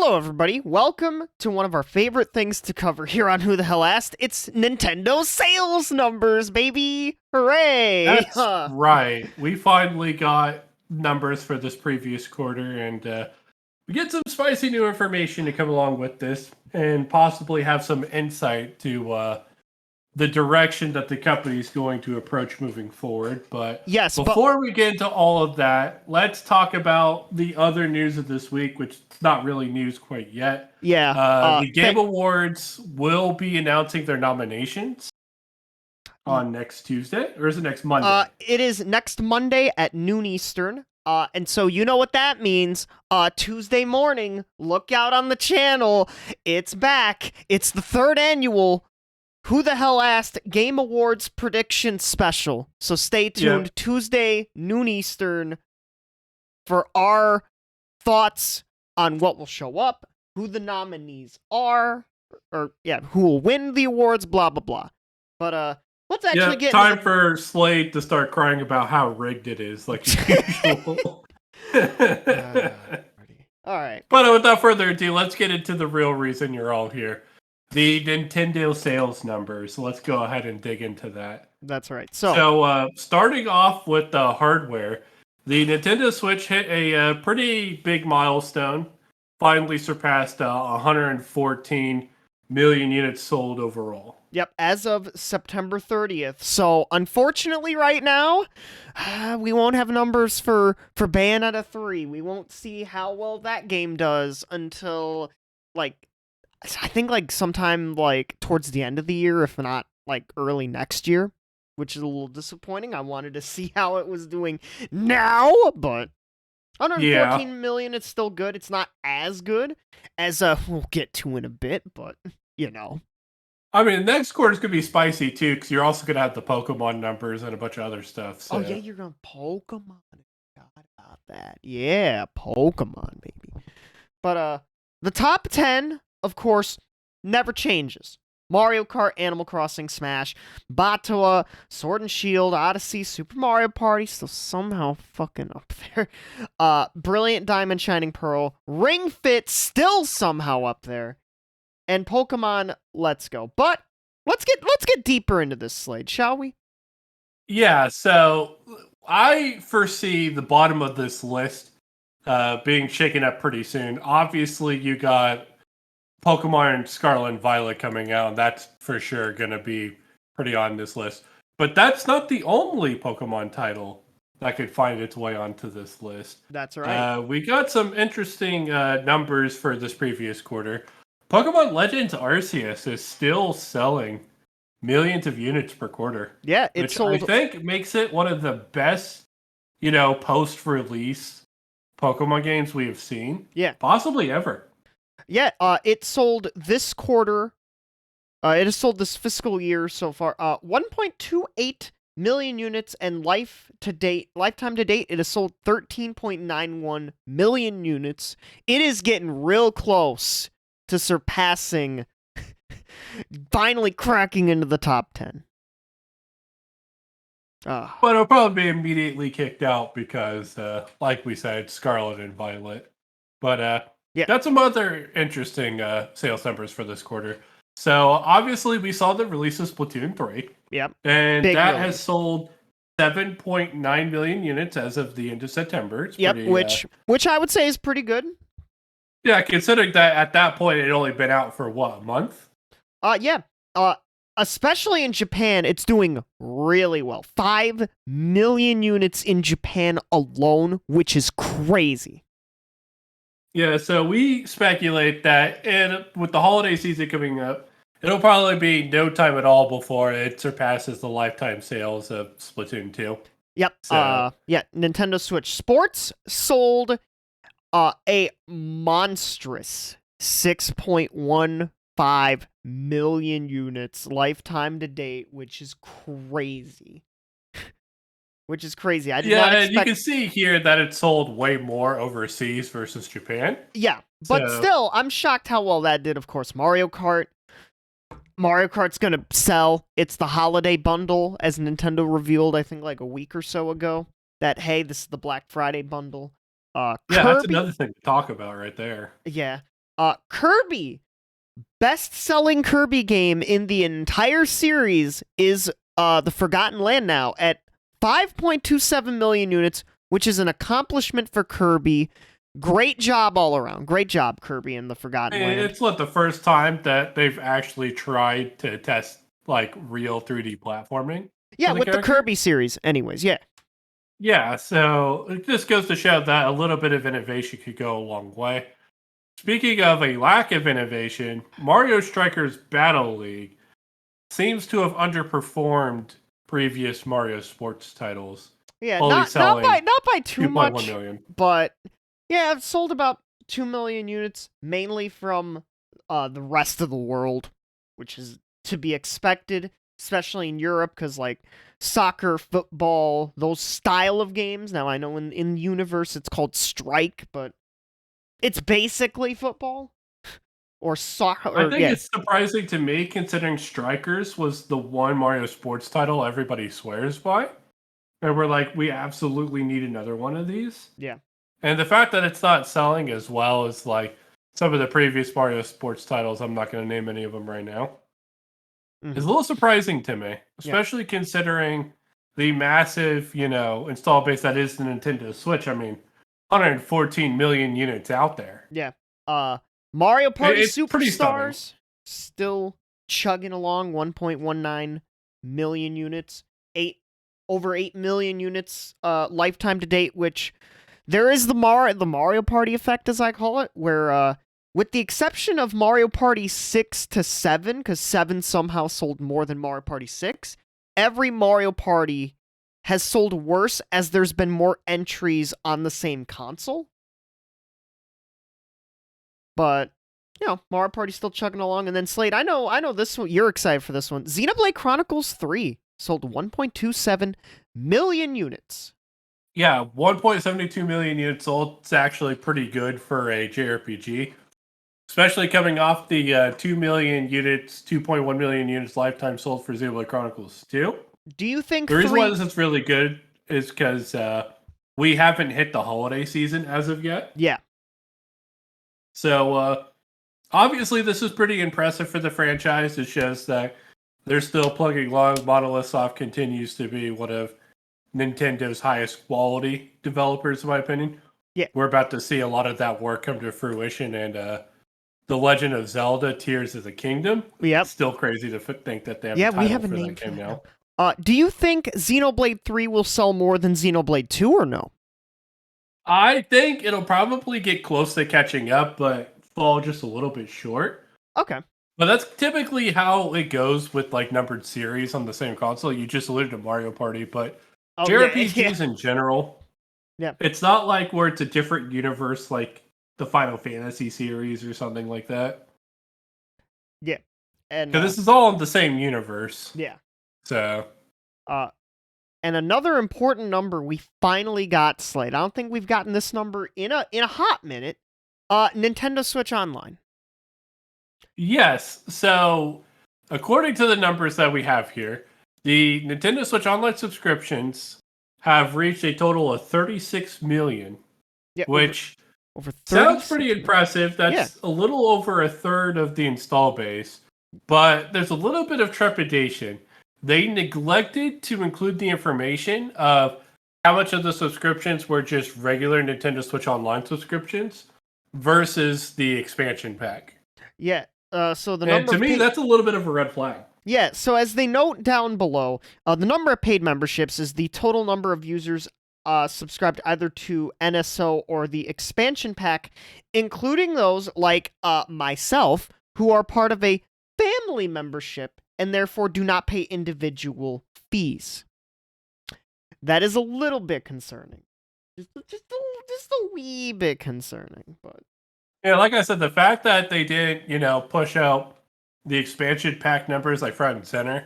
Hello, everybody. Welcome to one of our favorite things to cover here on Who the Hell Asked. It's Nintendo sales numbers, baby! Hooray! That's right. We finally got numbers for this previous quarter, and we get some spicy new information to come along with this, and possibly have some insight to the direction that the company is going to approach moving forward. But Yes, before we get into all of that, let's talk about the other news of this week, which is not really news quite yet. yeah. The Game Awards will be announcing their nominations on next Tuesday, or is it next Monday? It is next Monday at noon Eastern. And so you know what that means. Tuesday morning, look out on the channel. It's back. It's the third annual Who the Hell Asked Game Awards prediction special. So stay tuned. Yep. Tuesday, noon Eastern, for our thoughts on what will show up, who the nominees are, who will win the awards, blah, blah, blah. But, let's actually get time for Slade to start crying about how rigged it is, like usual. All right. But without further ado, let's get into the real reason you're all here. The Nintendo sales numbers. So let's go ahead and dig into that. That's right. So starting off with the hardware, the Nintendo Switch hit a pretty big milestone. Finally surpassed 114 million units sold overall. Yep, as of September 30th. So, unfortunately, right now, we won't have numbers for Bayonetta 3. We won't see how well that game does until, I think, sometime, towards the end of the year, if not, early next year, which is a little disappointing. I wanted to see how it was doing now, but 114 million, it's still good. It's not as good as, we'll get to in a bit, but, you know. I mean, next quarter's going to be spicy, too, because you're also going to have the Pokemon numbers and a bunch of other stuff. So. Oh, yeah, you're going Pokemon. Forgot about that. Yeah, Pokemon, baby. But, the top 10, of course, never changes. Mario Kart, Animal Crossing, Smash, Batua, Sword and Shield, Odyssey, Super Mario Party, still somehow fucking up there. Brilliant Diamond, Shining Pearl, Ring Fit, still somehow up there. And Pokemon Let's Go. But let's get deeper into this, Slade, shall we? Yeah, so I foresee the bottom of this list being shaken up pretty soon. Obviously, you got Pokemon Scarlet and Violet coming out, and that's for sure going to be pretty on this list. But that's not the only Pokemon title that could find its way onto this list. That's right. We got some interesting numbers for this previous quarter. Pokemon Legends Arceus is still selling millions of units per quarter. Yeah, which I think makes it one of the best, post-release Pokemon games we have seen. Yeah. Possibly ever. Yeah, it sold this quarter. It has sold this fiscal year so far 1.28 million units, and lifetime to date, it has sold 13.91 million units. It is getting real close to surpassing, finally cracking into the top 10. But it'll probably be immediately kicked out because, like we said, Scarlet and Violet. But yeah, that's some other interesting sales numbers for this quarter. So obviously we saw the release of Splatoon 3. Yep. And that has sold 7.9 million units as of the end of September. It's yep, pretty, which I would say is pretty good. Yeah, considering that at that point it had only been out for what, a month? Yeah. Especially in Japan, it's doing really well. 5 million units in Japan alone, which is crazy. Yeah, so we speculate that with the holiday season coming up, it'll probably be no time at all before it surpasses the lifetime sales of Splatoon 2. Yep. So. Nintendo Switch Sports sold a monstrous 6.15 million units lifetime to date, which is crazy. Which is crazy. I did not expect... and you can see here that it sold way more overseas versus Japan. Yeah, but still, I'm shocked how well that did. Of course, Mario Kart's gonna sell. It's the holiday bundle, as Nintendo revealed, I think, a week or so ago. That, hey, this is the Black Friday bundle. That's another thing to talk about right there. Yeah. Kirby, best-selling Kirby game in the entire series is The Forgotten Land now at 5.27 million units, which is an accomplishment for Kirby. Great job all around. Great job, Kirby and The Forgotten Land. It's the first time that they've actually tried to test like real 3D platforming. Yeah, with the Kirby series, anyways. Yeah. Yeah, so it just goes to show that a little bit of innovation could go a long way. Speaking of a lack of innovation, Mario Strikers Battle League seems to have underperformed previous Mario sports titles. Yeah, not by too much, million. But yeah, I've sold about 2 million units, mainly from the rest of the world, which is to be expected, especially in Europe, because like soccer, football, those style of games. Now I know in universe it's called Strike, but it's basically football or soccer. I think it's surprising to me, considering Strikers was the one Mario sports title everybody swears by. And we're like, we absolutely need another one of these. Yeah. And the fact that it's not selling as well as like some of the previous Mario sports titles, I'm not going to name any of them right now, is a little surprising to me, especially considering the massive, install base that is the Nintendo Switch. I mean, 114 million units out there. Yeah. Mario Party Superstars still chugging along, 1.19 million units, over 8 million units lifetime to date, which there is the Mario Party effect, as I call it, where with the exception of Mario Party 6 to 7, because 7 somehow sold more than Mario Party 6, every Mario Party has sold worse as there's been more entries on the same console. But, Mario Party's still chugging along. And then Slade, I know this one, you're excited for this one. Xenoblade Chronicles 3 sold 1.27 million units. Yeah, 1.72 million units sold. It's actually pretty good for a JRPG. Especially coming off the 2 million units, 2.1 million units lifetime sold for Xenoblade Chronicles 2. Do you think the reason why this is really good is because we haven't hit the holiday season as of yet? Yeah. So, obviously, this is pretty impressive for the franchise. It shows that they're still plugging along. Monolith Soft continues to be one of Nintendo's highest quality developers, in my opinion. Yeah. We're about to see a lot of that work come to fruition, and The Legend of Zelda Tears of the Kingdom. Yep. Still crazy to think that they have a title we have a for name that game now. Do you think Xenoblade 3 will sell more than Xenoblade 2 or no? I think it'll probably get close to catching up, but fall just a little bit short. Okay. But that's typically how it goes with like numbered series on the same console. You just alluded to Mario Party, but JRPGs in general, it's not like where it's a different universe like the Final Fantasy series or something like that. Yeah. And this is all in the same universe. Yeah. So and another important number we finally got, Slade. I don't think we've gotten this number in a hot minute. Nintendo Switch Online. Yes. So according to the numbers that we have here, the Nintendo Switch Online subscriptions have reached a total of 36 million, which over sounds pretty impressive. That's a little over a third of the install base, but there's a little bit of trepidation. They neglected to include the information of how much of the subscriptions were just regular Nintendo Switch Online subscriptions versus the expansion pack. Yeah. So the number to me, that's a little bit of a red flag. Yeah. So as they note down below, the number of paid memberships is the total number of users subscribed either to NSO or the expansion pack, including those like myself who are part of a family membership and therefore do not pay individual fees. That is a little bit concerning. Just a wee bit concerning, but yeah, like I said, the fact that they didn't, push out the expansion pack numbers like front and center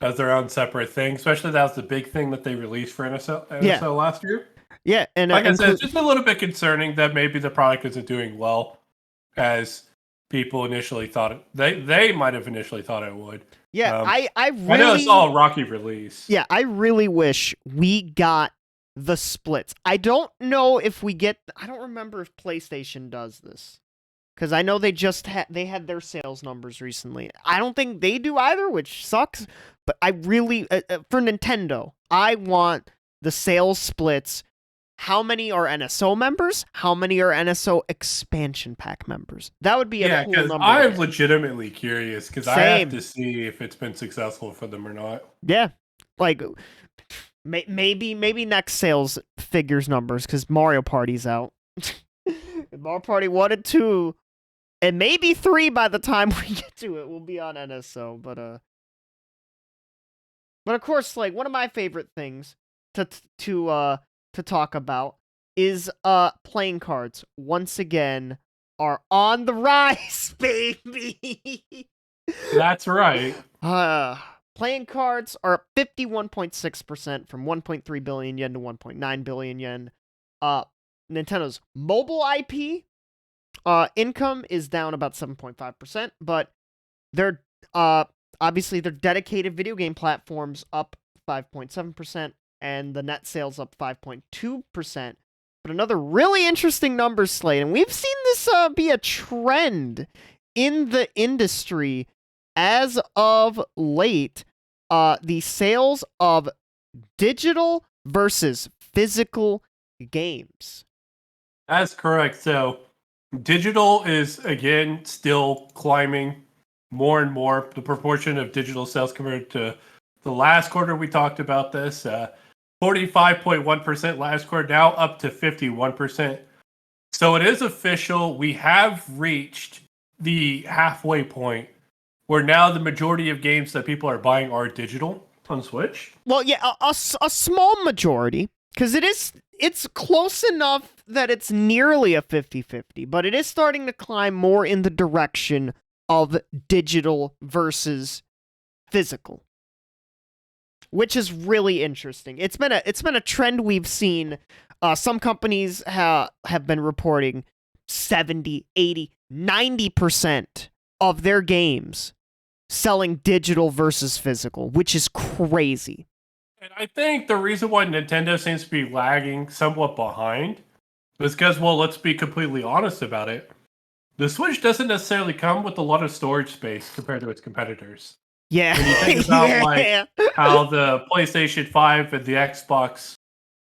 as their own separate thing, especially that was the big thing that they released for NSO last year. Yeah, and like I said, it's just a little bit concerning that maybe the product isn't doing well as people initially thought it. They might have initially thought it would. Yeah, I know it's all a rocky release. Yeah, I really wish we got the splits. I don't know if we get. I don't remember if PlayStation does this. because I know they just they had their sales numbers recently. I don't think they do either, which sucks. But I really, for Nintendo, I want the sales splits. How many are NSO members? How many are NSO expansion pack members? That would be a cool because number. I'm legitimately curious because I have Same. to see if it's been successful for them or not. Yeah, like maybe next sales figures numbers because Mario Party's out. Mario Party 1 and 2, and maybe 3 by the time we get to it will be on NSO. But of course, like one of my favorite things to talk about is playing cards. Once again, are on the rise, baby. That's right. Playing cards are up 51.6% from 1.3 billion yen to 1.9 billion yen. Nintendo's mobile IP income is down about 7.5%, but their obviously their dedicated video game platforms up 5.7%, and the net sales up 5.2%. But another really interesting number, Slade, and we've seen this be a trend in the industry as of late, the sales of digital versus physical games. That's correct. So digital is, again, still climbing more and more. The proportion of digital sales compared to the last quarter we talked about this, 45.1% last quarter, now up to 51%. So it is official. We have reached the halfway point where now the majority of games that people are buying are digital on Switch. Well, yeah, a small majority, because it's close enough that it's nearly a 50-50, but it is starting to climb more in the direction of digital versus physical, which is really interesting. It's been a trend we've seen. Some companies have been reporting 70, 80, 90% of their games selling digital versus physical, which is crazy. And I think the reason why Nintendo seems to be lagging somewhat behind is because, well, let's be completely honest about it. The Switch doesn't necessarily come with a lot of storage space compared to its competitors. Yeah. When you think about like how the PlayStation 5 and the Xbox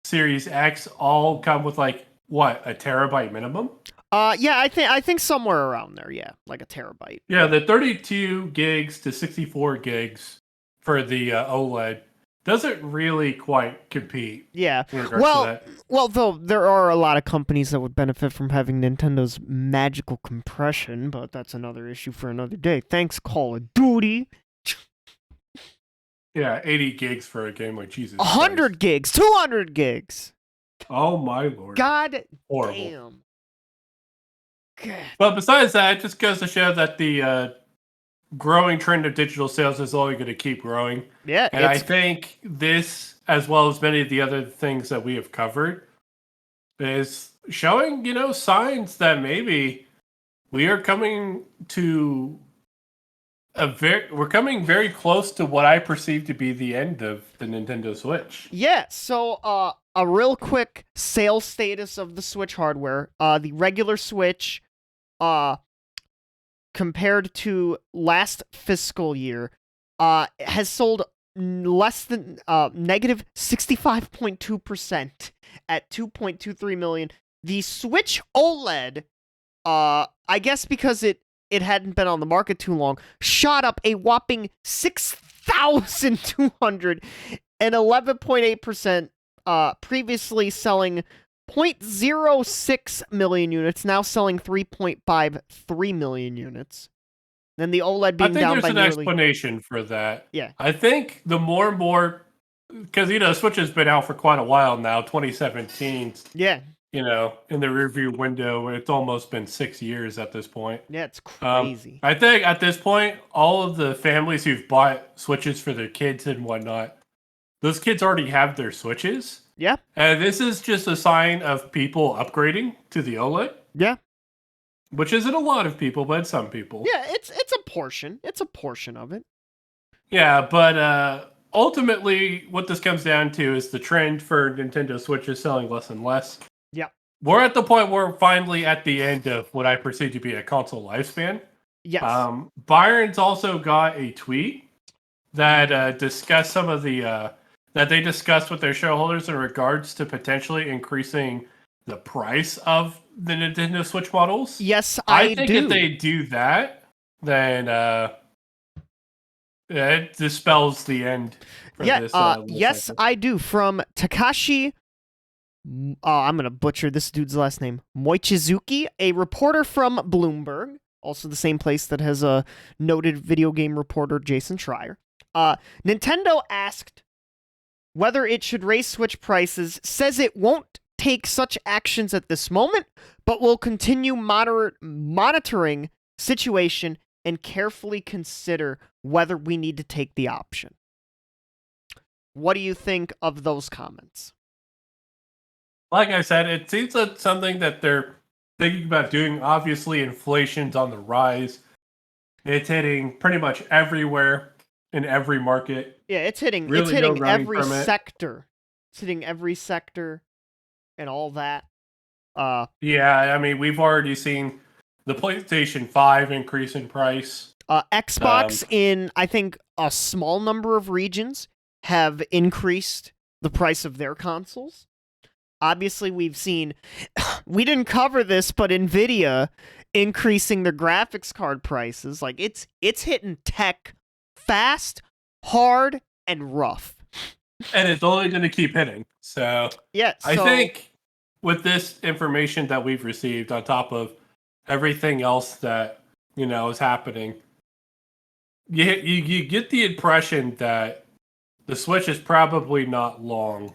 Series X all come with like what, a terabyte minimum? Yeah, I think somewhere around there, yeah, like a terabyte. Yeah, the 32 gigs to 64 gigs for the OLED doesn't really quite compete. Yeah. In regards to that. Well, though there are a lot of companies that would benefit from having Nintendo's magical compression, but that's another issue for another day. Thanks, Call of Duty. Yeah, 80 gigs for a game like Jesus. 100 gigs, 200 gigs. Oh my lord. God Horrible. damn. God. But besides that, it just goes to show that the growing trend of digital sales is only going to keep growing. Yeah, and I think this, as well as many of the other things that we have covered, is showing, signs that maybe we are coming to we're coming very close to what I perceive to be the end of the Nintendo Switch. Yeah, so a real quick sales status of the Switch hardware. The regular Switch, compared to last fiscal year, has sold less than negative 65.2% at 2.23 million. The Switch OLED, I guess because it hadn't been on the market too long, shot up a whopping 6,211.8%, previously selling 0.06 million units, now selling 3.53 million units. Then the OLED being down by I think there's an explanation for that. Yeah. I think the more and more, because, Switch has been out for quite a while now, 2017. Yeah. In the rearview window, it's almost been 6 years at this point. Yeah, it's crazy. I think at this point, all of the families who've bought Switches for their kids and whatnot, those kids already have their Switches. Yeah. And this is just a sign of people upgrading to the OLED. Yeah. Which isn't a lot of people, but some people. Yeah, it's a portion. It's a portion of it. Yeah, but ultimately, what this comes down to is the trend for Nintendo Switches selling less and less. Yeah. we're at the point where we're finally at the end of what I perceive to be a console lifespan. Yes. Byron's also got a tweet that discussed some of the that they discussed with their shareholders in regards to potentially increasing the price of the Nintendo Switch models. Yes, I I think do. if they do that, then it dispels the end for this. Yes, cycle. I do. From Takashi, I'm gonna butcher this dude's last name, Moichizuki, a reporter from Bloomberg, also the same place that has a noted video game reporter, Jason Schreier. Nintendo asked whether it should raise Switch prices, says it won't take such actions at this moment, but will continue monitoring situation and carefully consider whether we need to take the option. What do you think of those comments? Like I said, it seems like something that they're thinking about doing. Obviously, inflation's on the rise. It's hitting pretty much everywhere in every market. Yeah, it's hitting Really no running every from it. sector. It's hitting every sector and all that. Yeah, I mean, we've already seen the PlayStation 5 increase in price. Xbox in, I think, a small number of regions have increased the price of their consoles. Obviously, we've seen, we didn't cover this, but Nvidia increasing their graphics card prices. Like, it's hitting tech fast, hard, and rough. And it's only going to keep hitting. So, yeah, I think with this information that we've received on top of everything else that, is happening, you get the impression that the Switch is probably not long.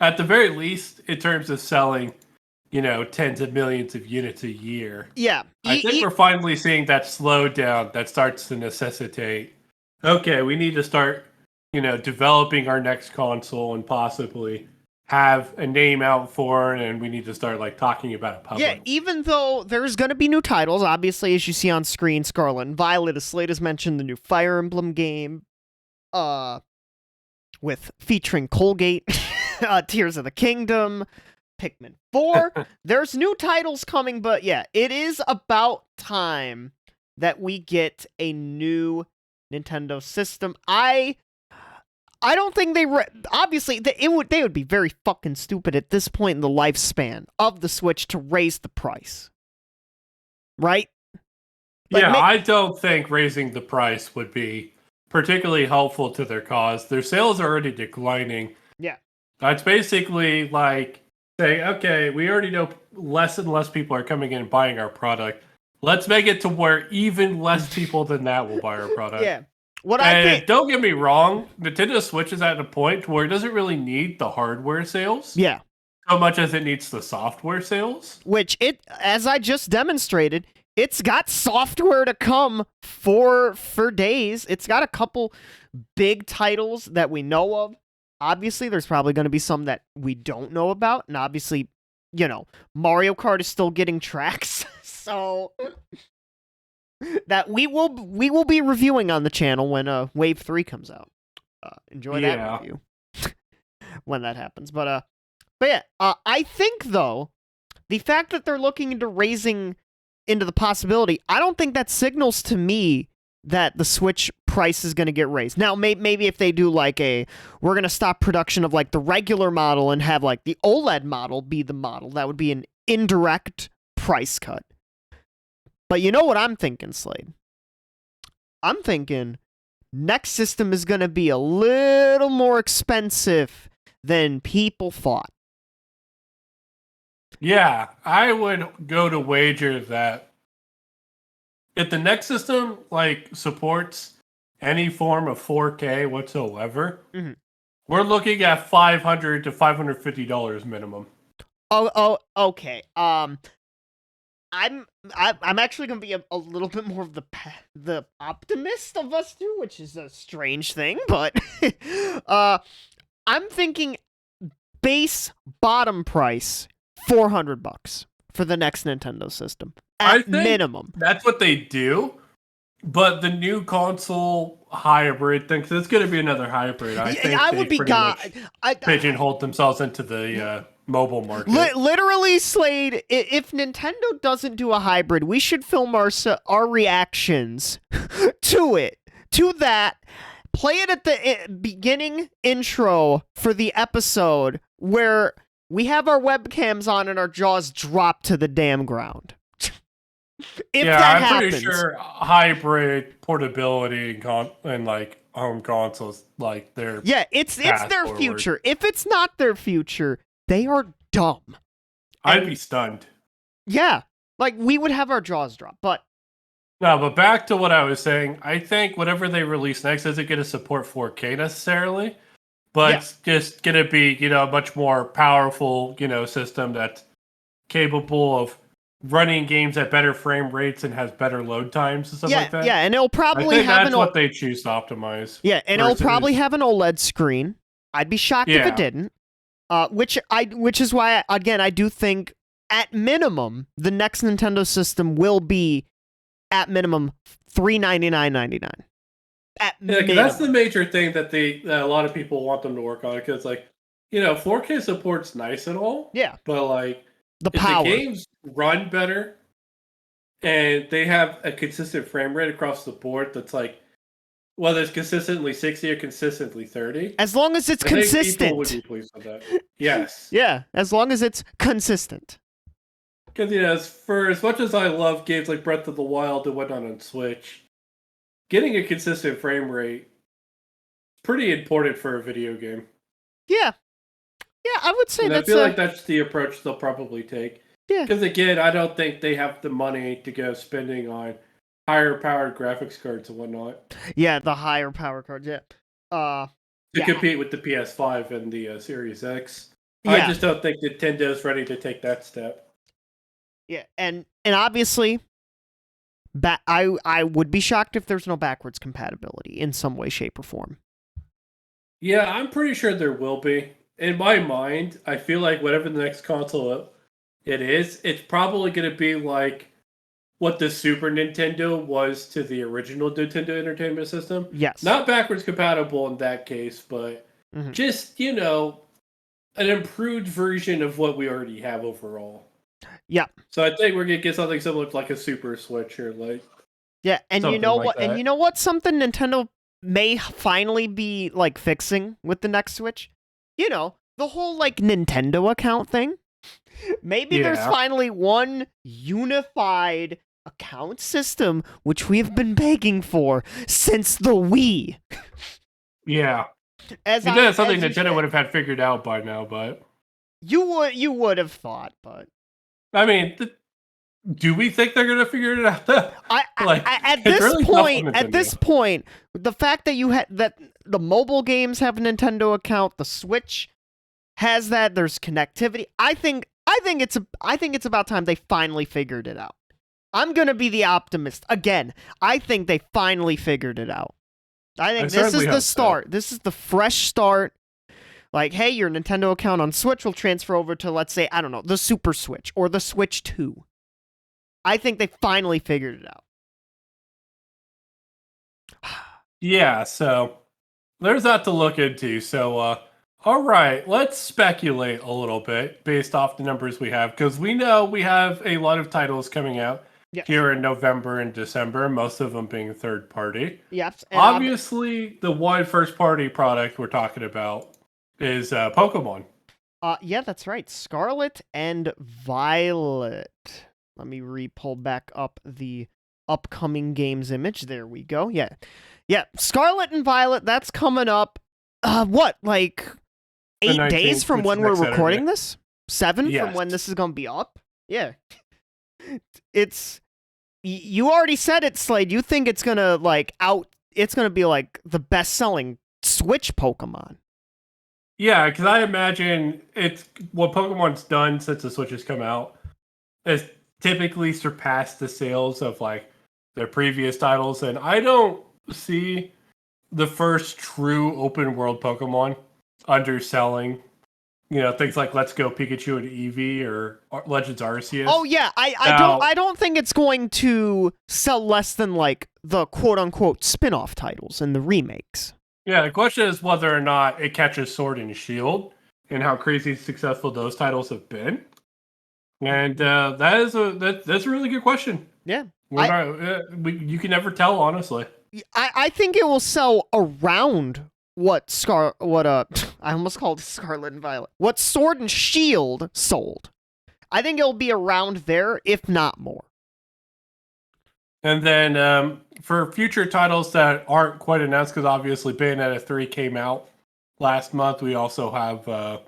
At the very least, in terms of selling, tens of millions of units a year. Yeah. I think we're finally seeing that slowdown that starts to necessitate, okay, we need to start, developing our next console and possibly have a name out for it, and we need to start, talking about it publicly. Yeah, even though there's going to be new titles, obviously, as you see on screen, Scarlet and Violet, as Slade has mentioned, the new Fire Emblem game, with featuring Colgate, Tears of the Kingdom, Pikmin 4. There's new titles coming, but yeah, it is about time that we get a new Nintendo system. I don't think obviously they would be very fucking stupid at this point in the lifespan of the Switch to raise the price. Right? I don't think raising the price would be particularly helpful to their cause. Their sales are already declining. Yeah. It's basically like saying, okay, we already know less and less people are coming in and buying our product. Let's make it to where even less people than that will buy our product. Yeah. Don't get me wrong, Nintendo Switch is at a point where it doesn't really need the hardware sales. Yeah. So much as it needs the software sales. Which as I just demonstrated, it's got software to come for days. It's got a couple big titles that we know of. Obviously, there's probably going to be some that we don't know about. And obviously, Mario Kart is still getting tracks. So that we will be reviewing on the channel when Wave 3 comes out. Enjoy that review when that happens. But yeah, I think, though, the fact that they're looking into raising into the possibility, I don't think that signals to me that the Switch price is going to get raised. Now, maybe if they do we're going to stop production of the regular model and have the OLED model be the model, that would be an indirect price cut. But you know what I'm thinking, Slade? I'm thinking next system is going to be a little more expensive than people thought. Yeah, I would go to wager that if the next system supports any form of 4K whatsoever, we're looking at $500 to $550 minimum. Oh, okay. I'm actually gonna be a little bit more of the optimist of us two, which is a strange thing, but I'm thinking base bottom price $400 for the next Nintendo system at minimum. That's what they do, but the new console hybrid thing, because it's going to be another hybrid. I think I would be pigeonholed themselves into the mobile market. Literally, Slade, if Nintendo doesn't do a hybrid, we should film our reactions to that. Play it at the beginning intro for the episode where we have our webcams on and our jaws drop to the damn ground. If that happens. Pretty sure hybrid portability and like home consoles, like they're it's their forward. future. If it's not their future, they are dumb. I'd be stunned. Yeah, like we would have our jaws drop. But back to what I was saying. I think whatever they release next isn't going to support 4K necessarily, but it's just going to be a much more powerful system that's capable of running games at better frame rates and has better load times and stuff like that. Yeah, and it'll probably that's what they choose to optimize. Yeah, and it'll probably have an OLED screen. I'd be shocked if it didn't. Which is why I do think at minimum the next Nintendo system will be at minimum $399.99. At minimum. That's the major thing that a lot of people want them to work on, because 4K support's nice and all. Yeah, but the power. The games run better, and they have a consistent frame rate across the board that's whether it's consistently 60 or consistently 30. As long as it's consistent. People would be pleased with that. Yes. Yeah, as long as it's consistent. Because, for as much as I love games like Breath of the Wild and whatnot on Switch, getting a consistent frame rate is pretty important for a video game. Yeah. Yeah, I would say I feel like that's the approach they'll probably take. Yeah. Because, again, I don't think they have the money to go spending on higher powered graphics cards and whatnot. Yeah, the higher power cards, yeah. To compete with the PS5 and the Series X. Yeah. I just don't think Nintendo's ready to take that step. Yeah, and obviously, I would be shocked if there's no backwards compatibility in some way, shape, or form. Yeah, I'm pretty sure there will be. In my mind, I feel like whatever the next console it is, it's probably going to be like what the Super Nintendo was to the original Nintendo Entertainment System. Yes. Not backwards compatible in that case, but just, an improved version of what we already have overall. Yeah. So I think we're going to get something similar to like a Super Switch or Yeah, and you know what? That. And you know what? Something Nintendo may finally be fixing with the next Switch? The whole Nintendo account thing. Maybe there's finally one unified account system, which we have been begging for since the Wii. Yeah. That's something Nintendo would have had figured out by now, but you would have thought, but I mean, do we think they're going to figure it out? At this point, the fact that that the mobile games have a Nintendo account, the Switch has that, there's connectivity. I think it's about time they finally figured it out. I'm going to be the optimist. Again, I think they finally figured it out. I think this is the start. So. This is the fresh start. Hey, your Nintendo account on Switch will transfer over to, let's say, I don't know, the Super Switch or the Switch 2. I think they finally figured it out. Yeah, so there's that to look into. So, all right, let's speculate a little bit based off the numbers we have, because we know we have a lot of titles coming out here in November and December, most of them being third party. Yes. Obviously, the one first party product we're talking about is Pokemon. Yeah, that's right. Scarlet and Violet. Let me pull back up the upcoming games image. There we go. Yeah. Scarlet and Violet, that's coming up. 8 days from when we're recording this? 7 from when this is going to be up? Yeah. You already said it, Slade. You think it's going to it's going to be the best-selling Switch Pokemon. Yeah, because I imagine it's what Pokemon's done since the Switch has come out is typically surpassed the sales of their previous titles, and I don't see the first true open world Pokemon underselling things like Let's Go Pikachu and Eevee or Legends Arceus. Oh yeah, I don't think it's going to sell less than the quote unquote spin-off titles and the remakes. Yeah, the question is whether or not it catches Sword and Shield, and how crazy successful those titles have been. And that's a really good question. Yeah. You can never tell, honestly. I think it will sell around I almost called it Scarlet and Violet. What Sword and Shield sold. I think it'll be around there, if not more. And then for future titles that aren't quite announced, because obviously Bayonetta 3 came out last month, we also have,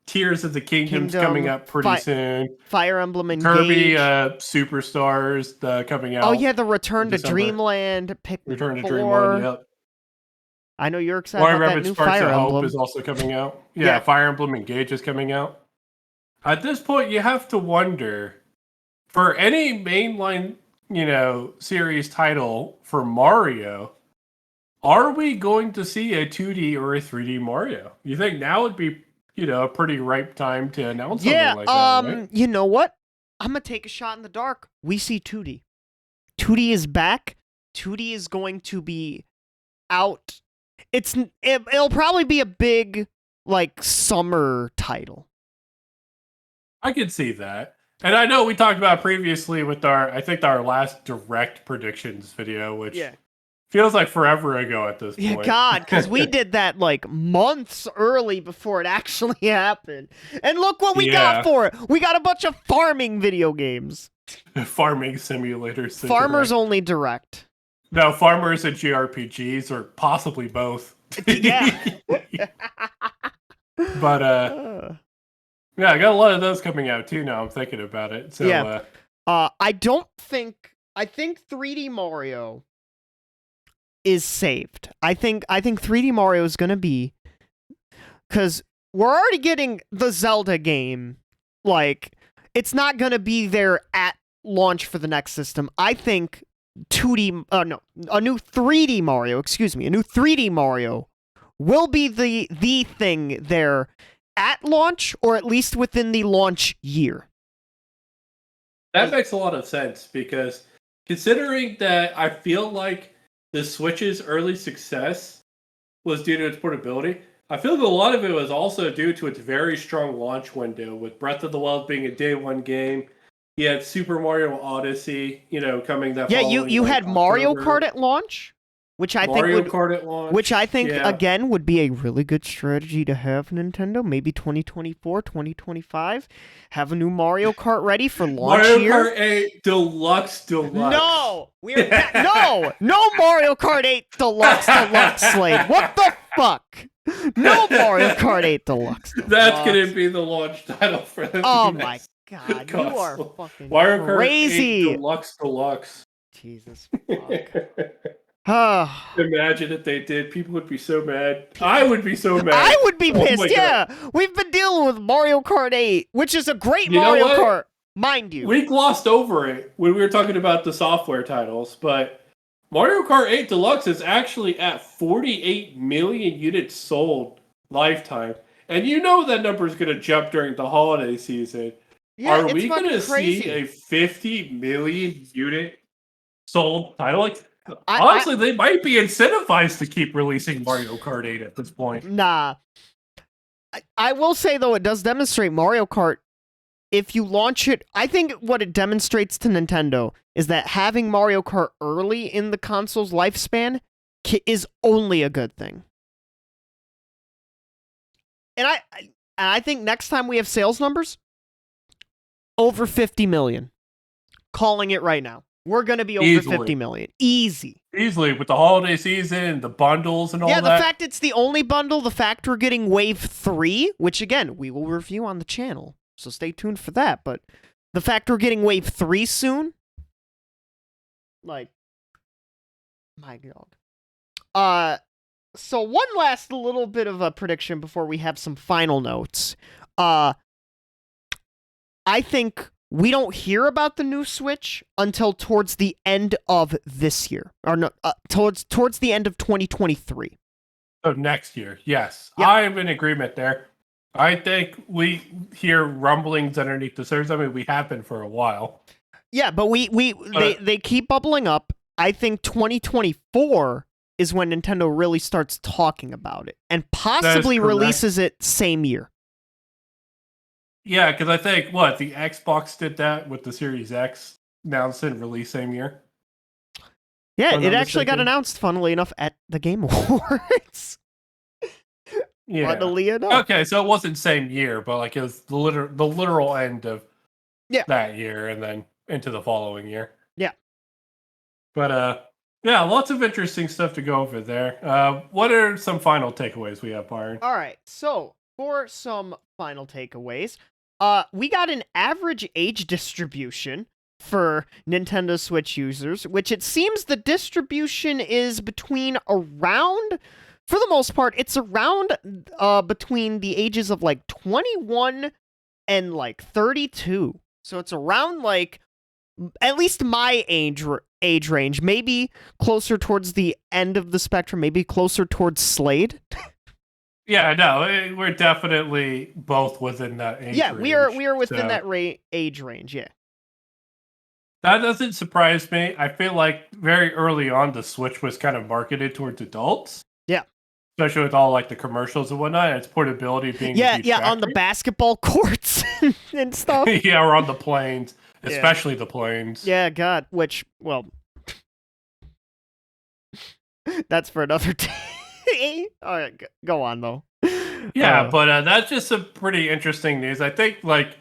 Tears of the Kingdoms coming up pretty soon. Fire Emblem Engage. Kirby Superstars coming out. Oh, yeah, the Return to Dreamland. Return to Dreamland, yep. I know you're excited about that new Fire Emblem. Hope is also coming out. Yeah, Fire Emblem Engage is coming out. At this point, you have to wonder, for any mainline, series title for Mario, are we going to see a 2D or a 3D Mario? You think now would be, a pretty ripe time to announce something like that, right? You know what? I'm going to take a shot in the dark. We see 2D. 2D is back. 2D is going to be out. It'll probably be a big, summer title. I could see that. And I know we talked about previously with our last direct predictions video, which feels like forever ago at this point. Yeah, God, because we did that months early before it actually happened. And look what we got for it. We got a bunch of farming video games. Farming simulators. Farmers only direct. No, farmers and JRPGs, or possibly both. Yeah. But, yeah, I got a lot of those coming out too now. I'm thinking about it. So, yeah. I think 3D Mario is saved. I think 3D Mario is going to be, because we're already getting the Zelda game. It's not going to be there at launch for the next system. I think a new 3D Mario, a new 3D Mario will be the thing there at launch, or at least within the launch year. That makes a lot of sense, because considering that I feel like the Switch's early success was due to its portability, I feel like a lot of it was also due to its very strong launch window, with Breath of the Wild being a day one game. You had Super Mario Odyssey, coming that following, you had Mario Kart at launch, which I think again would be a really good strategy to have, Nintendo. Maybe 2024, 2025, have a new Mario Kart ready for launch year. Mario Kart 8 Deluxe. No, no Mario Kart 8 Deluxe, Slade. What the fuck? No Mario Kart 8 Deluxe. That's gonna be the launch title for them. Oh my God, you are fucking Mario crazy. Kart 8 Deluxe. Jesus fuck. Imagine if they did. People would be so mad. I would be so mad. I would be pissed, yeah. We've been dealing with Mario Kart 8, which is a great Mario Kart, mind you. We glossed over it when we were talking about the software titles, but Mario Kart 8 Deluxe is actually at 48 million units sold lifetime. And that number is going to jump during the holiday season. Yeah, are we going to see a 50 million unit sold title? Honestly, they might be incentivized to keep releasing Mario Kart 8 at this point. Nah. I will say, though, it does demonstrate Mario Kart. If you launch it, I think what it demonstrates to Nintendo is that having Mario Kart early in the console's lifespan is only a good thing. And I think next time we have sales numbers, over 50 million. Calling it right now. We're going to be over 50 million. Easily, with the holiday season, the bundles and all that. Yeah, the fact it's the only bundle, the fact we're getting Wave 3, which again, we will review on the channel, so stay tuned for that. But the fact we're getting Wave 3 soon, my God. So one last little bit of a prediction before we have some final notes. I think we don't hear about the new Switch until towards the end of this year, or no, towards the end of 2023. So next year, yes, yep. I'm in agreement there. I think we hear rumblings underneath the surface. I mean, we have been for a while. Yeah, but they keep bubbling up. I think 2024 is when Nintendo really starts talking about it and possibly correct. releases it same year. Yeah, because I think the Xbox did that with the Series X, announced and released same year. Yeah, I'm it not actually got mistaken. announced, funnily enough, at the Game Yeah. Awards. Funnily enough. Okay, so it wasn't same year, but like it was the literal end of Yeah. that year, and then into the following year. Yeah. But yeah, lots of interesting stuff to go over there. What are some final takeaways we have, Byron? All right, so for some final takeaways, we got an average age distribution for Nintendo Switch users, which it seems the distribution is between around, for the most part, it's around between the ages of like 21 and like 32. So it's around like at least my age range, maybe closer towards the end of the spectrum, maybe closer towards Slade. Yeah, no, we're definitely both within that age range. We are within that age range, yeah. That doesn't surprise me. I feel like very early on, the Switch was kind of marketed towards adults. Yeah. Especially with all like the commercials and whatnot, and its portability being a huge factor. on the basketball courts and stuff. Yeah, or on the planes, especially the planes. Yeah, God, which, well, that's for another day. All right, go on though. Yeah, but that's just some pretty interesting news. I think like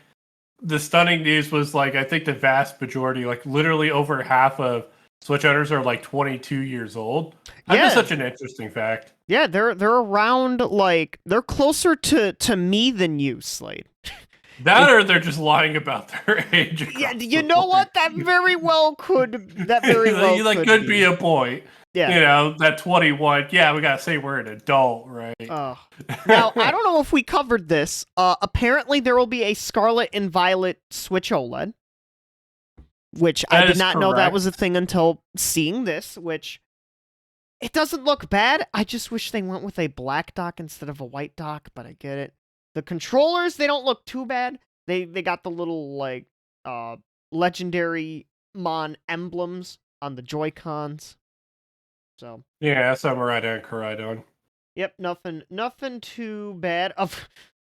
the stunning news was like I think the vast majority, like literally over half of Switch owners are like 22 years old. That's just such an interesting fact. Yeah, they're around like they're closer to me than you, Slade. That or they're just lying about their age. Yeah, you know what? That very well could. That very well could be a point. Yeah. You know, that 21. Yeah, we gotta say we're an adult, right? Now, I don't know if we covered this. Apparently, there will be a Scarlet and Violet Switch OLED, which I did not know that was a thing until seeing this. Which it doesn't look bad. I just wish they went with a black dock instead of a white dock, but I get it. The controllers, they don't look too bad. They got the little like legendary Mon emblems on the Joy-Cons. So yeah, Samurai and Koraidon. Yep, nothing too bad.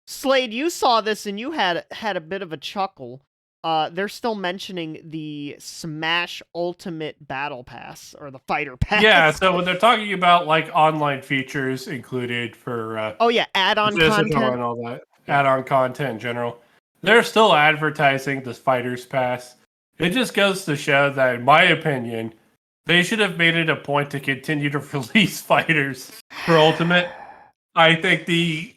Slade, you saw this and you had a bit of a chuckle. They're still mentioning the Smash Ultimate Battle Pass or the Fighter Pass. Yeah, so when they're talking about like online features included for add-on content and all that, add-on content in general, they're still advertising this Fighters Pass. It just goes to show that, in my opinion, they should have made it a point to continue to release fighters for Ultimate. I think the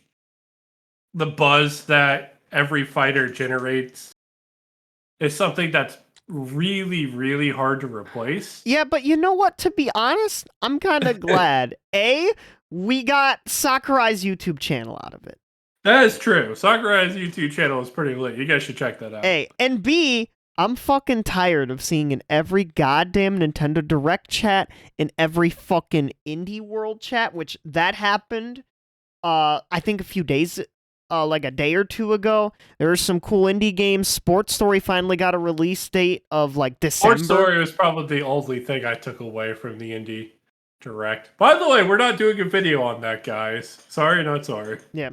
buzz that every fighter generates is something that's really, really hard to replace. Yeah, but you know what? To be honest, I'm kind of glad. We got Sakurai's YouTube channel out of it. That is true. Sakurai's YouTube channel is pretty lit. You guys should check that out. And B, I'm fucking tired of seeing in every goddamn Nintendo Direct chat, in every fucking Indie World chat, which that happened, I think a few days, like a day or two ago. There were some cool indie games. Sports Story finally got a release date of like December. Sports Story was probably the only thing I took away from the Indie Direct. By the way, we're not doing a video on that, guys. Sorry, not sorry. Yeah,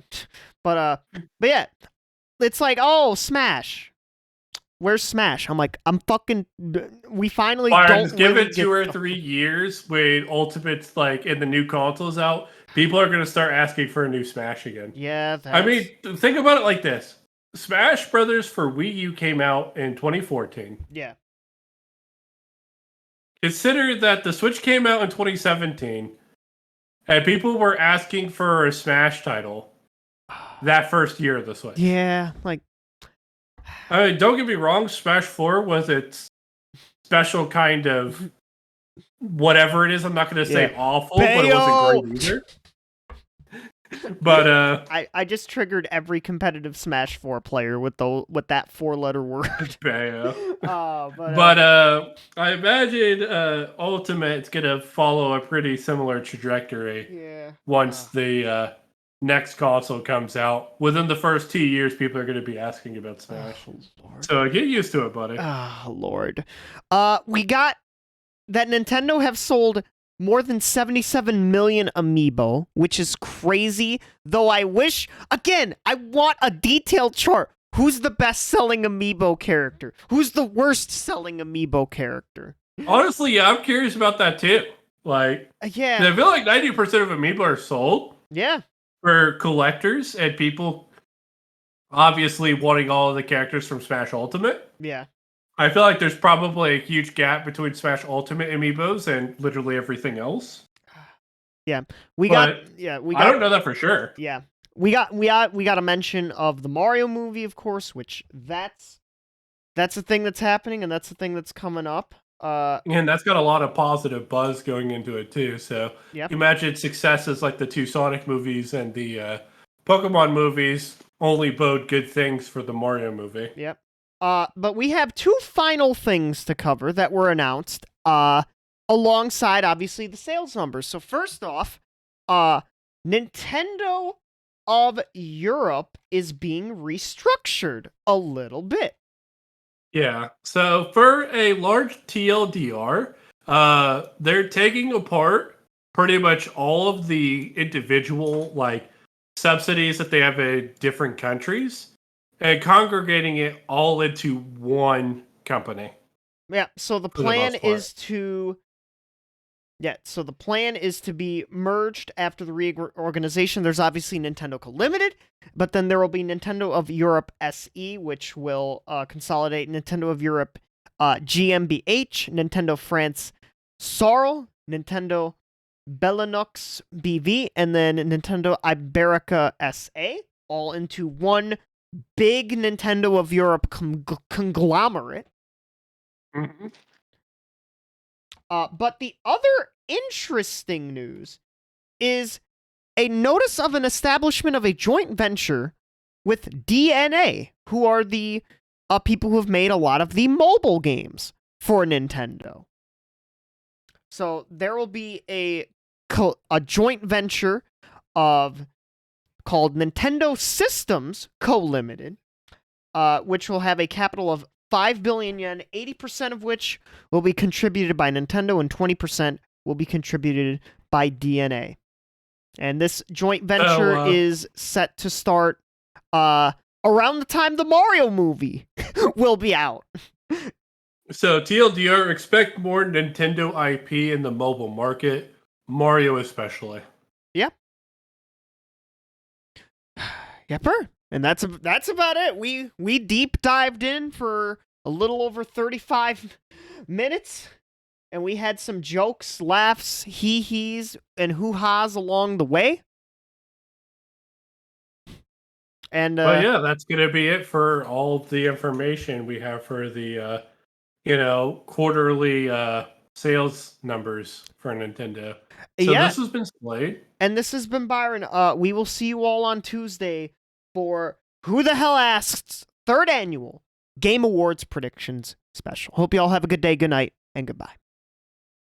but yeah, it's like, oh, Smash. Where's Smash? I'm like, we finally don't give really it 2 or 3 years when Ultimate's like in the new consoles out. People are going to start asking for a new Smash again. Yeah, I mean, think about it like this. Smash Brothers for Wii U came out in 2014. Yeah. Consider that the Switch came out in 2017, and people were asking for a Smash title that first year of the Switch. Yeah, like... I mean, don't get me wrong, Smash 4 was its special kind of whatever it is. I'm not going to say awful, but it wasn't great either. But I just triggered every competitive Smash 4 player with that 4-letter word. I imagine Ultimate's gonna follow a pretty similar trajectory. Once the next console comes out. Within the first 2 years, people are gonna be asking about Smash. So get used to it, buddy. Oh Lord. We got that Nintendo have sold more than 77 million amiibo, which is crazy. Though I wish, again, I want a detailed chart. Who's the best-selling amiibo character? Who's the worst-selling amiibo character? Honestly, yeah, I'm curious about that too. Like, Yeah. I feel like 90% of amiibo are sold Yeah. for collectors and people obviously wanting all of the characters from Smash Ultimate. Yeah. I feel like there's probably a huge gap between Smash Ultimate amiibos and literally everything else. We But got I don't know that for sure. Yeah. We got a mention of the Mario movie, of course, which that's the thing that's happening and that's the thing that's coming up. And that's got a lot of positive buzz going into it too. So Yep. you imagine successes like the two Sonic movies and the Pokemon movies only bode good things for the Mario movie. Yep. But we have two final things to cover that were announced, alongside obviously the sales numbers. So first off, Nintendo of Europe is being restructured a little bit. Yeah. So for a large TLDR, they're taking apart pretty much all of the individual like subsidies that they have in different countries and congregating it all into one company. Yeah, so the plan is to be merged after the reorganization. There's obviously Nintendo Co. Limited, but then there will be Nintendo of Europe SE, which will consolidate Nintendo of Europe GmbH, Nintendo France SARL, Nintendo Benelux BV, and then Nintendo Iberica SA, all into one big Nintendo of Europe conglomerate. Mm-hmm. But the other interesting news is a notice of an establishment of a joint venture with DNA, who are the people who have made a lot of the mobile games for Nintendo. So there will be a joint venture called Nintendo Systems Co. Limited, which will have a capital of 5 billion yen, 80% of which will be contributed by Nintendo and 20% will be contributed by DNA. And this joint venture is set to start around the time the Mario movie will be out. So TLDR, expect more Nintendo IP in the mobile market, Mario especially. Yep. Yepper. And that's about it. We deep dived in for a little over 35 minutes, and we had some jokes, laughs, hee-hees, and hoo-ha's along the way. And yeah, that's gonna be it for all of the information we have for the quarterly sales numbers for Nintendo. So this has been Slade. And this has been Byron. We will see you all on Tuesday for Who the Hell Asks 3rd Annual Game Awards Predictions Special. Hope you all have a good day, good night, and goodbye.